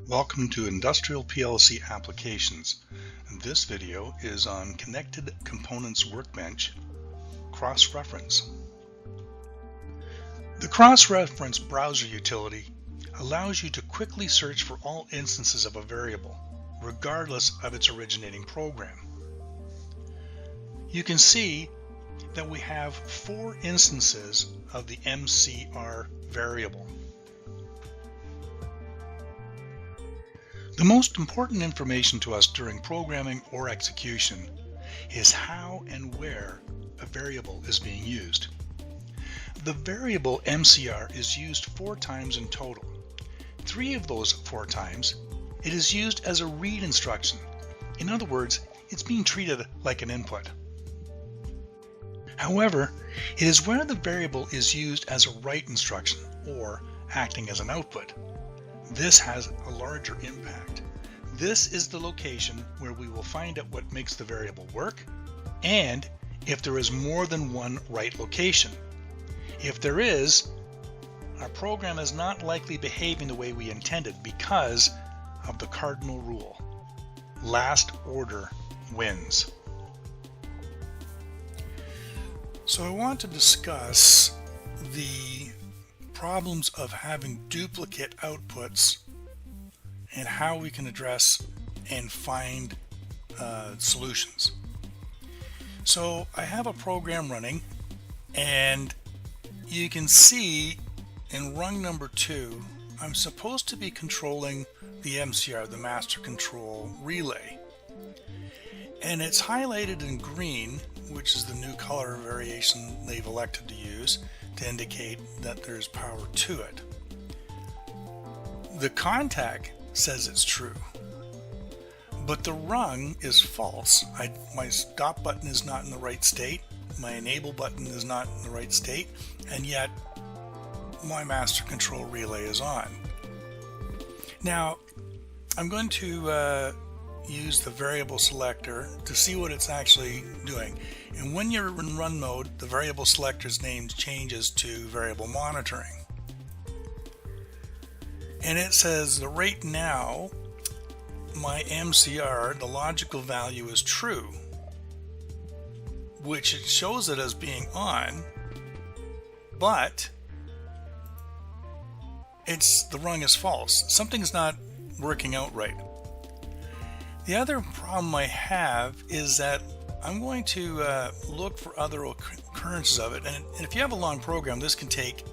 Welcome to Industrial PLC Applications. This video is on Connected Components Workbench Cross-Reference. The Cross-Reference browser utility allows you to quickly search for all instances of a variable, regardless of its originating program. You can see that we have 4 instances of the MCR variable. The most important information to us during programming or execution is how and where a variable is being used. The variable MCR is used 4 times in total. 3 of those 4 times, it is used as a read instruction. In other words, it's being treated like an input. However, it is where the variable is used as a write instruction or acting as an output. This has a larger impact. This is the location where we will find out what makes the variable work and if there is more than one write location. If there is, our program is not likely behaving the way we intended because of the cardinal rule. Last order wins. So I want to discuss the problems of having duplicate outputs and how we can address and find solutions. So I have a program running, and you can see in rung number 2 I'm supposed to be controlling the MCR, the master control relay, and it's highlighted in green, which is the new color variation they've elected to use to indicate that there's power to it. The contact says it's true, but the rung is false. My stop button is not in the right state, my enable button is not in the right state, and yet my master control relay is on. Now I'm going to use the variable selector to see what it's actually doing. And when you're in run mode, the variable selector's name changes to variable monitoring. And it says that right now my MCR, the logical value, is true, which it shows it as being on, but the rung is false. Something's not working out right. The other problem I have is that I'm going to look for other occurrences of it, and if you have a long program, this can take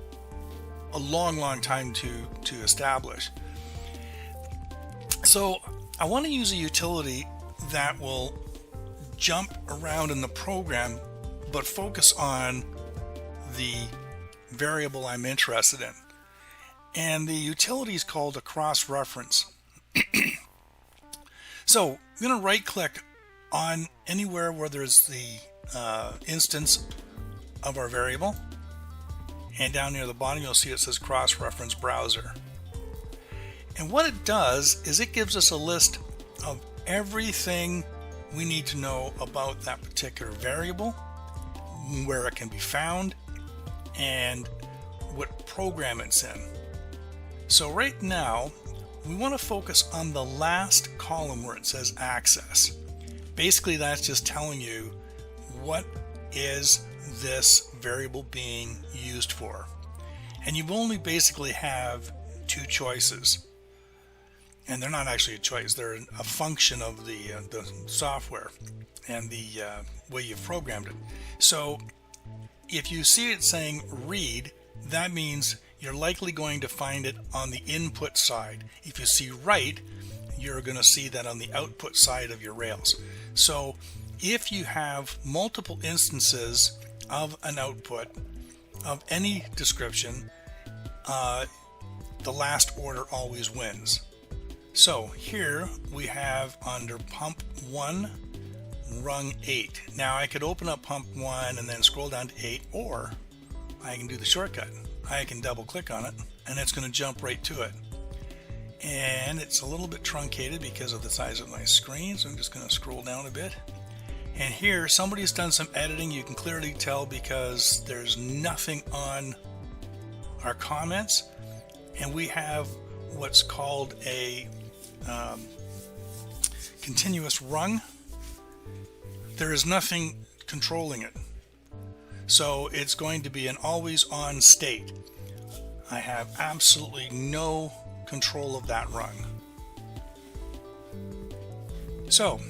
a long time to establish. So I want to use a utility that will jump around in the program but focus on the variable I'm interested in, and the utility is called a cross-reference. So I'm going to right click on anywhere where there's the instance of our variable, and down near the bottom you'll see it says cross-reference browser. And what it does is it gives us a list of everything we need to know about that particular variable, where it can be found, and what program it's in. So right now we want to focus on the last column where it says access. Basically that's just telling you what is this variable being used for, and you only basically have 2 choices, and they're not actually a choice, they're a function of the software and the way you've programmed it. So if you see it saying read, that means you're likely going to find it on the input side. If you see write, you're going to see that on the output side of your rails. So if you have multiple instances of an output of any description, the last order always wins. So here we have under pump 1 rung 8. Now I could open up pump 1 and then scroll down to 8, or I can do the shortcut. I can double click on it and it's going to jump right to it, and it's a little bit truncated because of the size of my screen, so I'm just going to scroll down a bit. And here somebody's done some editing. You can clearly tell because there's nothing on our comments, and we have what's called a continuous rung, there is nothing controlling it. So it's going to be an always on state. I have absolutely no control of that rung. So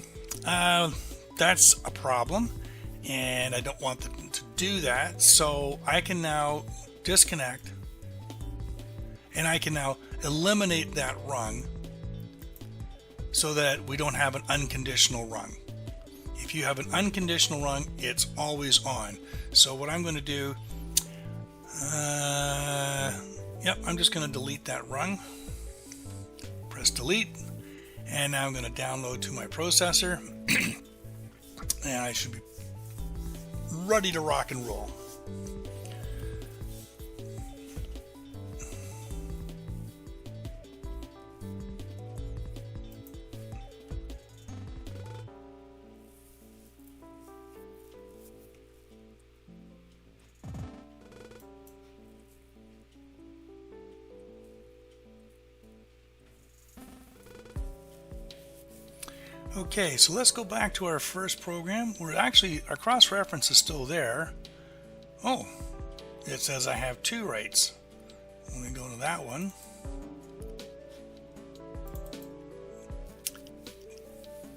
that's a problem, and I don't want them to do that. So I can now disconnect, and I can now eliminate that rung so that we don't have an unconditional rung. If you have an unconditional rung, it's always on. So what I'm going to do, I'm just going to delete that rung. Press delete, and now I'm going to download to my processor, and I should be ready to rock and roll. Okay, so let's go back to our first program. Our cross-reference is still there. Oh, it says I have two writes. Let me go to that one.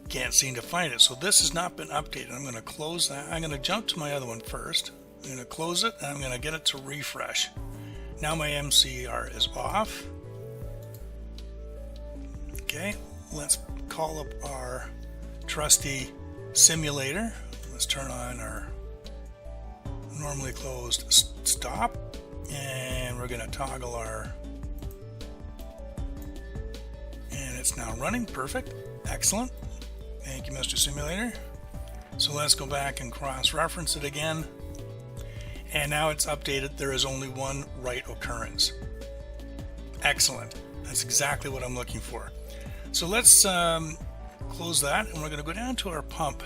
Can't seem to find it. So this has not been updated. I'm going to close that. I'm going to jump to my other one first. I'm going to close it, and I'm going to get it to refresh. Now my MCR is off. Okay, let's call up our trusty simulator. Let's turn on our normally closed stop, and we're going to toggle our, and it's now running. Perfect. Excellent. Thank you, Mr. Simulator. So let's go back and cross-reference it again, and now it's updated. There is only one write occurrence. Excellent. That's exactly what I'm looking for. So let's close that, and we're going to go down to our pump,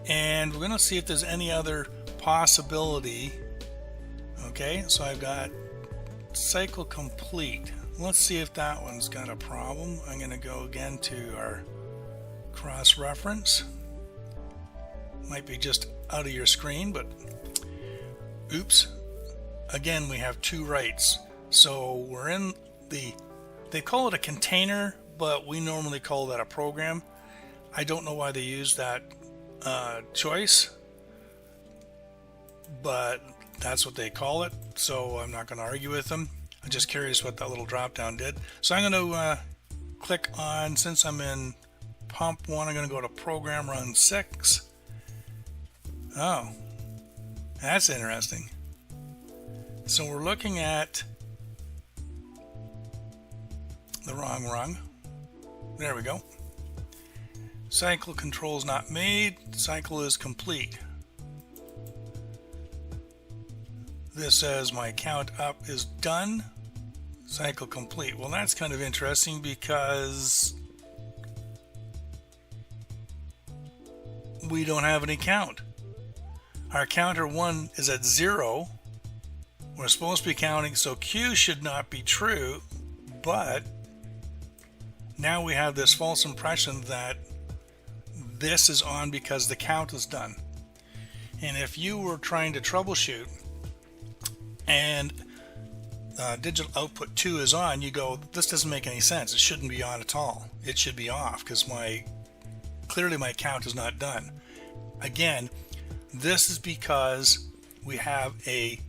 and we're going to see if there's any other possibility. Okay, so I've got cycle complete. Let's see if that one's got a problem. I'm going to go again to our cross-reference. Might be just out of your screen, but oops. Again, we have two writes. So we're in they call it a container, but we normally call that a program. I don't know why they use that choice, but that's what they call it, so I'm not going to argue with them. I'm just curious what that little drop down did. So I'm going to click on, since I'm in pump 1, I'm going to go to program run 6. Oh, that's interesting. So we're looking at the wrong rung. There we go. Cycle control is not made. Cycle is complete. This says my count up is done. Cycle complete. Well, that's kind of interesting because we don't have any count. Our counter 1 is at 0. We're supposed to be counting, so Q should not be true, but now we have this false impression that this is on because the count is done. And if you were trying to troubleshoot and digital output 2 is on, you go, this doesn't make any sense. It shouldn't be on at all. It should be off because clearly my count is not done. Again, this is because we have a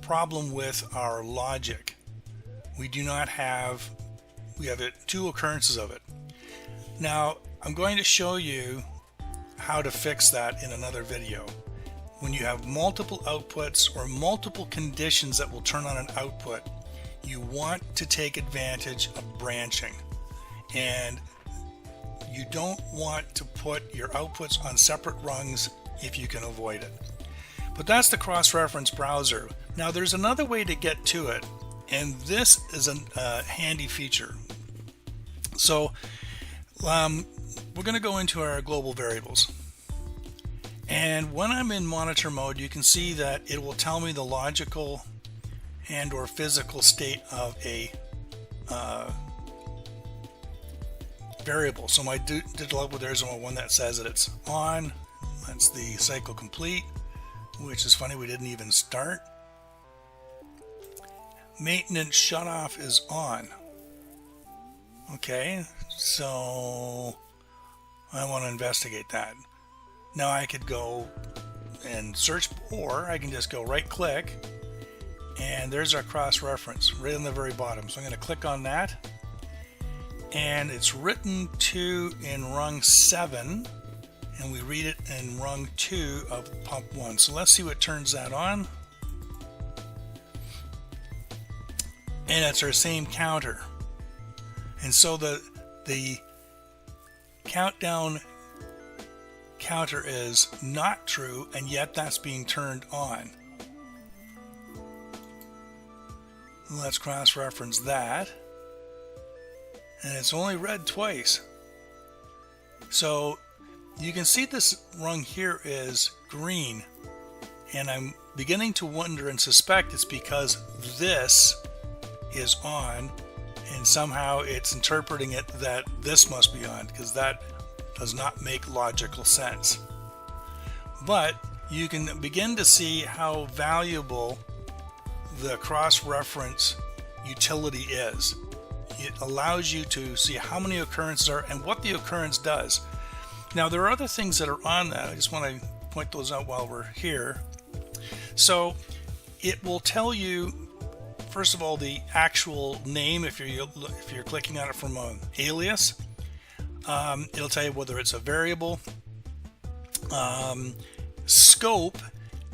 problem with our logic. We have two occurrences of it. Now, I'm going to show you how to fix that in another video. When you have multiple outputs or multiple conditions that will turn on an output, you want to take advantage of branching. And you don't want to put your outputs on separate rungs if you can avoid it. But that's the cross-reference browser. Now there's another way to get to it, and this is a handy feature. So we're going to go into our global variables, and when I'm in monitor mode, you can see that it will tell me the logical and or physical state of a variable. So my digital output there is one that says that it's on. That's the cycle complete, which is funny, we didn't even start. Maintenance shutoff is on. Okay, so I want to investigate that. Now I could go and search, or I can just go right click, and there's our cross-reference right on the very bottom. So I'm going to click on that, and it's written to in rung 7, and we read it in rung 2 of pump 1. So let's see what turns that on. And it's our same counter. And so the countdown counter is not true, and yet that's being turned on. Let's cross-reference that. And it's only read twice. So you can see this rung here is green, and I'm beginning to wonder and suspect it's because this is on, and somehow it's interpreting it that this must be on, because that does not make logical sense. But you can begin to see how valuable the cross-reference utility is. It allows you to see how many occurrences are and what the occurrence does. Now there are other things that are on that. I just want to point those out while we're here. So it will tell you, first of all, the actual name if you're clicking on it from an alias. It'll tell you whether it's a variable. Scope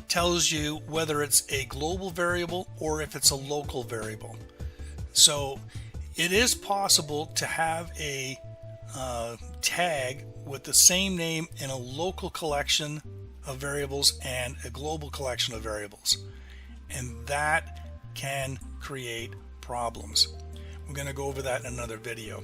tells you whether it's a global variable or if it's a local variable. So it is possible to have a tag with the same name in a local collection of variables and a global collection of variables, and that can create problems. We're going to go over that in another video.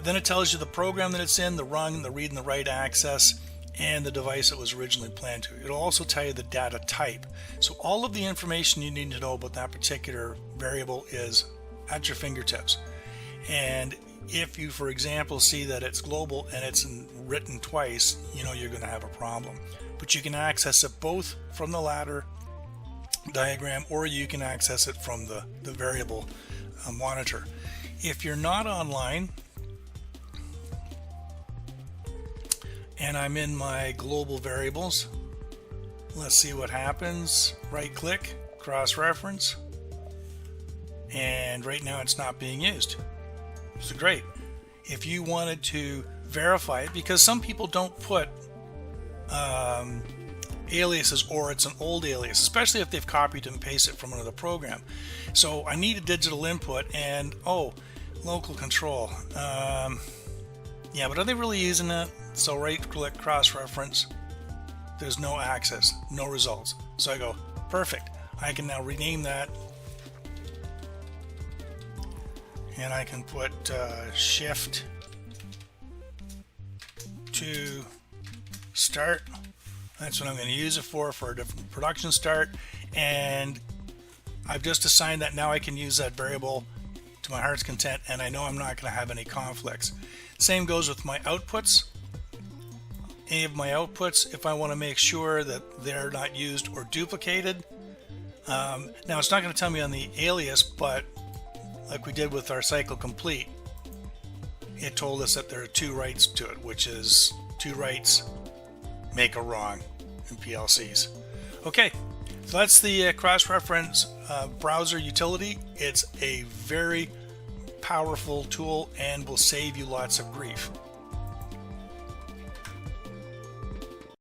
Then it tells you the program that it's in, the rung, the read and the write access, and the device it was originally planned to. It'll also tell you the data type. So all of the information you need to know about that particular variable is at your fingertips. And if you, for example, see that it's global and it's written twice, you know you're going to have a problem. But you can access it both from the ladder diagram, or you can access it from the variable monitor. If you're not online, and I'm in my global variables, let's see what happens. Right click, cross-reference, and right now it's not being used. So great. If you wanted to verify it, because some people don't put aliases, or it's an old alias, especially if they've copied and pasted it from another program. So I need a digital input, and local control. Yeah, but are they really using that? So right click, cross-reference, there's no access, no results. So I go, perfect. I can now rename that, and I can put shift to start. That's what I'm going to use it for a different production start. And I've just assigned that. Now I can use that variable to my heart's content, and I know I'm not going to have any conflicts. Same goes with my outputs. Any of my outputs, if I want to make sure that they're not used or duplicated. Now it's not going to tell me on the alias, but like we did with our cycle complete, it told us that there are 2 writes to it, which is 2 writes make a wrong in PLCs. Okay, so that's the cross-reference browser utility. It's a very powerful tool and will save you lots of grief.